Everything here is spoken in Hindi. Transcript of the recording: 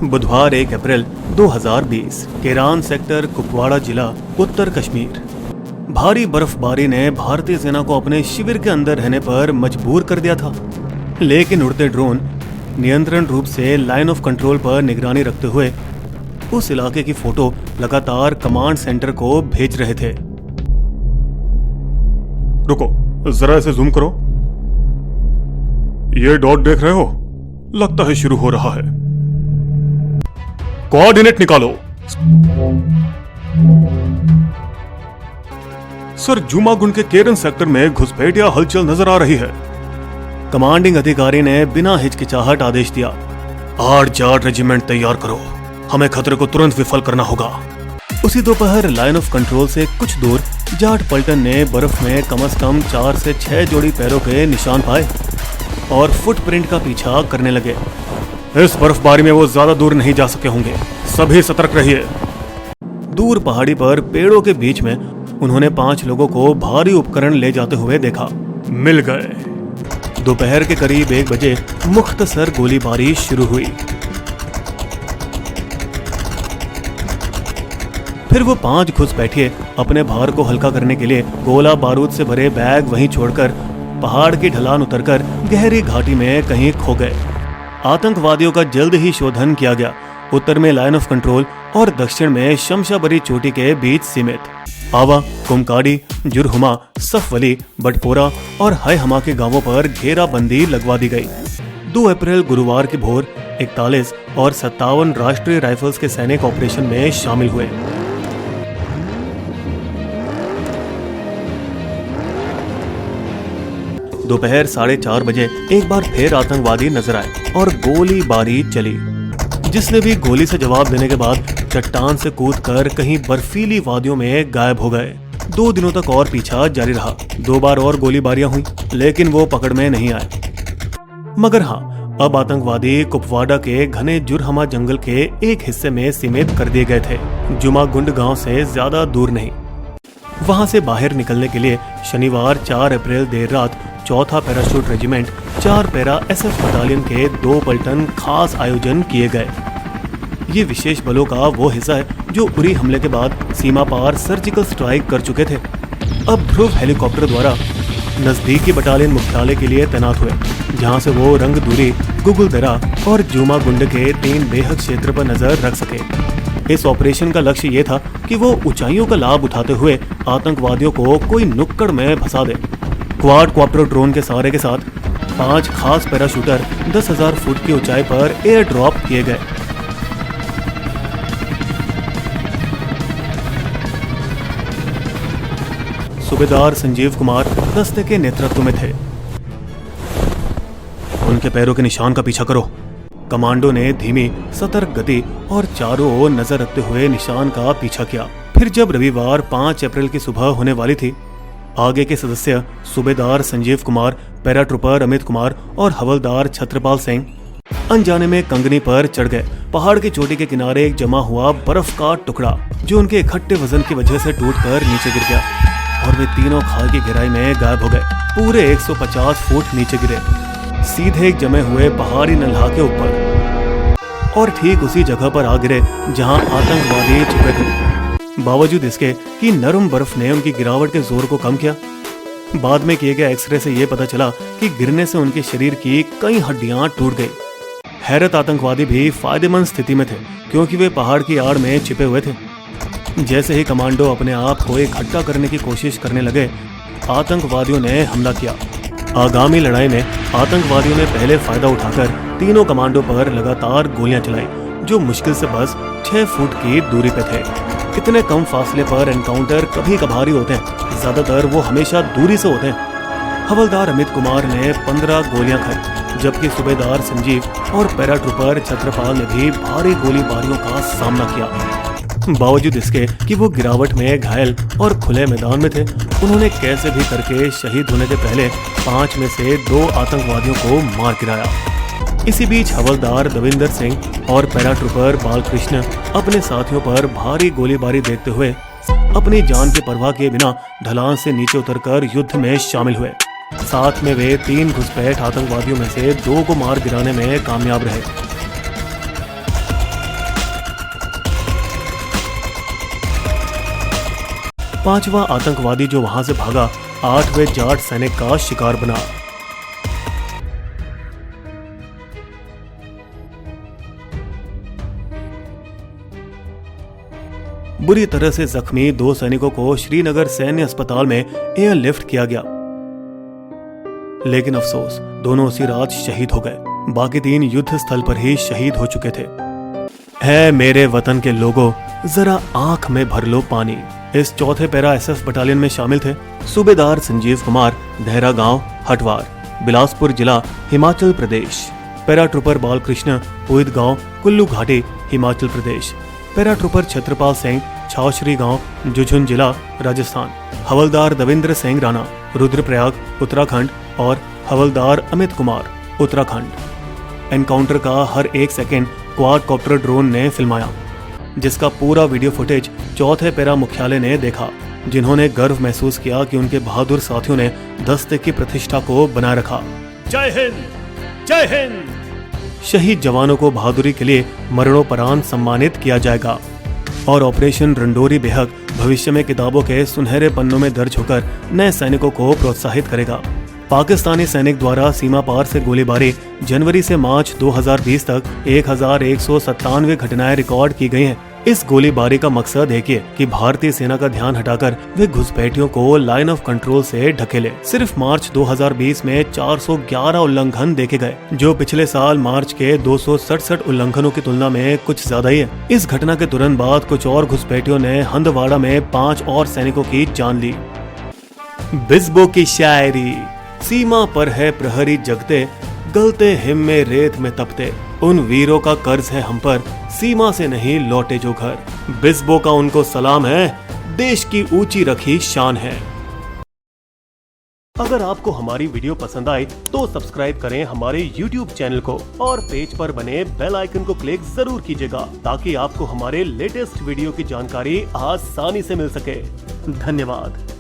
बुधवार 1 अप्रैल 2020 केरान सेक्टर कुपवाड़ा जिला उत्तर कश्मीर। भारी बर्फबारी ने भारतीय सेना को अपने शिविर के अंदर रहने पर मजबूर कर दिया था, लेकिन उड़ते ड्रोन नियंत्रण रूप से लाइन ऑफ कंट्रोल पर निगरानी रखते हुए उस इलाके की फोटो लगातार कमांड सेंटर को भेज रहे थे। रुको, जरा इसे जूम करो। ये डॉट देख रहे हो? लगता है शुरू हो रहा है। कोऑर्डिनेट निकालो। सर, जुमागुंड के केरन सेक्टर में घुसपैठिया हलचल नजर आ रही है। कमांडिंग अधिकारी ने बिना हिचकिचाहट आदेश दिया, 8 जाट रेजिमेंट तैयार करो, हमें खतरे को तुरंत विफल करना होगा। उसी दोपहर लाइन ऑफ कंट्रोल से कुछ दूर जाट पलटन ने बर्फ में कम से कम 4 से 6 जोड़ी पैरों के निशान पाए और फुटप्रिंट का पीछा करने लगे। इस बर्फबारी में वो ज्यादा दूर नहीं जा सके होंगे, सभी सतर्क रहिए। दूर पहाड़ी पर पेड़ों के बीच में उन्होंने 5 लोगों को भारी उपकरण ले जाते हुए देखा। मिल गए। दोपहर के करीब 1 बजे मुख्तसर गोलीबारी शुरू हुई। फिर वो 5 घुसपैठिए अपने भार को हल्का करने के लिए गोला बारूद से भरे बैग वहीं छोड़कर पहाड़ की ढलान उतरकर गहरी घाटी में कहीं खो गए। आतंकवादियों का जल्द ही शोधन किया गया। उत्तर में लाइन ऑफ कंट्रोल और दक्षिण में शमशाबरी चोटी के बीच सीमित आवा, कुमकाड़ी, जुरहुमा, सफवली, बटपोरा और हयहमा के गांवों पर घेराबंदी लगवा दी गई। 2 अप्रैल गुरुवार की भोर 41 और 57 राष्ट्रीय राइफल्स के सैनिक ऑपरेशन में शामिल हुए। दोपहर 4:30 बजे एक बार फिर आतंकवादी नजर आए और गोलीबारी चली। जिसने भी गोली से जवाब देने के बाद चट्टान से कूदकर कहीं बर्फीली वादियों में गायब हो गए। 2 दिनों तक और पीछा जारी रहा। 2 बार और गोलीबारियां हुई, लेकिन वो पकड़ में नहीं आए। मगर हाँ, अब आतंकवादी कुपवाड़ा के घने जुरहमा जंगल के एक हिस्से में सीमित कर दिए गए थे, जुमागुंड गांव से ज्यादा दूर नहीं। वहां से बाहर निकलने के लिए शनिवार 4 अप्रैल देर रात 4था parachute regiment 4 para SF battalion के 2 पलटन खास आयोजन किए गए। ये विशेष बलों का वो हिस्सा है जो उरी हमले के बाद सीमा पार सर्जिकल स्ट्राइक कर चुके थे। अब ध्रुव हेलीकॉप्टर द्वारा नजदीकी बटालियन मुख्यालय के लिए तैनात हुए, जहां से वो रंग दूरी, गुगुलदरा और जुमागुंड के 3 बेहद क्षेत्र पर नजर रख सके। इस ऑपरेशन का लक्ष्य ये था कि वो ऊंचाइयों का लाभ उठाते हुए आतंकवादियों को कोई नुक्कड़ में फंसा दे। क्वाड क्वाप्टर ड्रोन के सहारे के साथ 5 खास पैराशूटर 10,000 फुट की ऊंचाई पर एयर ड्रॉप किए गए। सूबेदार संजीव कुमार दस्ते के नेतृत्व में थे। उनके पैरों के निशान का पीछा करो। कमांडो ने धीमी सतर्क गति और चारों ओर नजर रखते हुए निशान का पीछा किया। फिर जब रविवार 5 अप्रैल की सुबह होने वाली थी, आगे के सदस्य सूबेदार संजीव कुमार, पैराट्रूपर अमित कुमार और हवलदार छत्रपाल सिंह अनजाने में कंगनी पर चढ़ गए। पहाड़ की चोटी के किनारे एक जमा हुआ बर्फ का टुकड़ा जो उनके इकट्ठे वजन की वजह से टूटकर नीचे गिर गया और वे तीनों खाई की गहराई में गायब हो गए। पूरे 150 फुट नीचे गिरे, सीधे एक जमे हुए पहाड़ी नल्हा के ऊपर, और ठीक उसी जगह पर आ गिरे जहां आतंकवादी छुपे थे। बावजूद इसके कि नरम बर्फ ने उनकी गिरावट के जोर को कम किया। बाद में किए गए एक्सरे से यह पता चला कि गिरने से उनके शरीर की कई हड्डियां टूट गई। हैरत आतंकवादी भी फायदेमंद स्थिति में थे क्योंकि वे पहाड़ की आड़ में छिपे हुए थे। जैसे ही कमांडो अपने आप को इकट्ठा करने की कोशिश करने लगे, आतंकवादियों ने हमला किया। आगामी लड़ाई में आतंकवादियों ने पहले फायदा उठाकर तीनों कमांडो पर लगातार गोलियां चलाई, जो मुश्किल से बस 6 फुट की दूरी पे थे। इतने कम फासले पर एनकाउंटर कभी कभार ही होते हैं, ज्यादातर वो हमेशा दूरी से होते हैं। हवलदार अमित कुमार ने 15 गोलियां खाई, जबकि सूबेदार संजीव और पैराट्रूपर छत्रपाल ने भी भारी गोलीबारियों का सामना किया। बावजूद इसके कि वो गिरावट में घायल और खुले मैदान में थे, उन्होंने कैसे भी करके शहीद होने के पहले 5 में से 2 आतंकवादियों को मार गिराया। इसी बीच हवलदार दविंदर सिंह और पैराट्रूपर बालकृष्ण अपने साथियों पर भारी गोलीबारी देखते हुए अपनी जान की परवाह किए बिना ढलान से नीचे उतरकर युद्ध में शामिल हुए। साथ में वे 3 घुसपैठ आतंकवादियों में से 2 को मार गिराने में कामयाब रहे। 5वां आतंकवादी जो वहां से भागा 8वें जाट सैनिक का शिकार बना। बुरी तरह से जख्मी 2 सैनिकों को श्रीनगर सैन्य अस्पताल में एयरलिफ्ट किया गया, लेकिन अफसोस दोनों उसी रात शहीद हो गए। बाकी 3 युद्ध स्थल पर ही शहीद हो चुके थे। है मेरे वतन के लोगों, जरा आंख में भर लो पानी। इस चौथे पैरा एसएफ बटालियन में शामिल थे सूबेदार संजीव कुमार, देहरा गांव, हटवार, बिलासपुर जिला, हिमाचल प्रदेश। पैरा ट्रूपर बालकृष्ण, पुईद गांव, कुल्लू घाटी, हिमाचल प्रदेश। पैरा ट्रूपर छत्रपाल सिंह, छावश्री गांव, झुंझुनू जिला, राजस्थान। हवलदार दविंद्र सिंह राणा, रुद्रप्रयाग, उत्तराखंड। और हवलदार अमित कुमार, उत्तराखंड। एनकाउंटर का हर एक सेकंड क्वाडकॉप्टर ड्रोन ने फिल्माया, जिसका पूरा वीडियो फुटेज चौथे पैरा मुख्यालय ने देखा, जिन्होंने गर्व महसूस किया कि उनके बहादुर साथियों ने दस्ते की प्रतिष्ठा को बनाए रखा। जय हिंद, जय हिंद। शहीद जवानों को बहादुरी के लिए मरणोपरांत सम्मानित किया जाएगा और ऑपरेशन रंडोरी बेहक भविष्य में किताबों के सुनहरे पन्नों में दर्ज होकर नए सैनिकों को प्रोत्साहित करेगा। पाकिस्तानी सैनिक द्वारा सीमा पार से गोलीबारी जनवरी से मार्च 2020 तक 1197 घटनाएं रिकॉर्ड की गई हैं। इस गोलीबारी का मकसद है कि भारतीय सेना का ध्यान हटाकर वे घुसपैठियों को लाइन ऑफ कंट्रोल से ढकेले। सिर्फ मार्च 2020 में 411 उल्लंघन देखे गए, जो पिछले साल मार्च के 267 उल्लंघनों की तुलना में कुछ ज्यादा ही है। इस घटना के तुरंत बाद कुछ और घुसपैठियों ने हंदवाड़ा में 5 और सैनिकों की जान ली। बिस्बो की शायरी। सीमा पर है प्रहरी जगते, गलते हिम में रेत में तपते। उन वीरों का कर्ज है हम पर, सीमा से नहीं लौटे जो घर। बिस्बो का उनको सलाम है, देश की ऊंची रखी शान है। अगर आपको हमारी वीडियो पसंद आए तो सब्सक्राइब करें हमारे YouTube चैनल को और पेज पर बने बेल आइकन को क्लिक जरूर कीजिएगा, ताकि आपको हमारे लेटेस्ट वीडियो की जानकारी आसानी से मिल सके। धन्यवाद।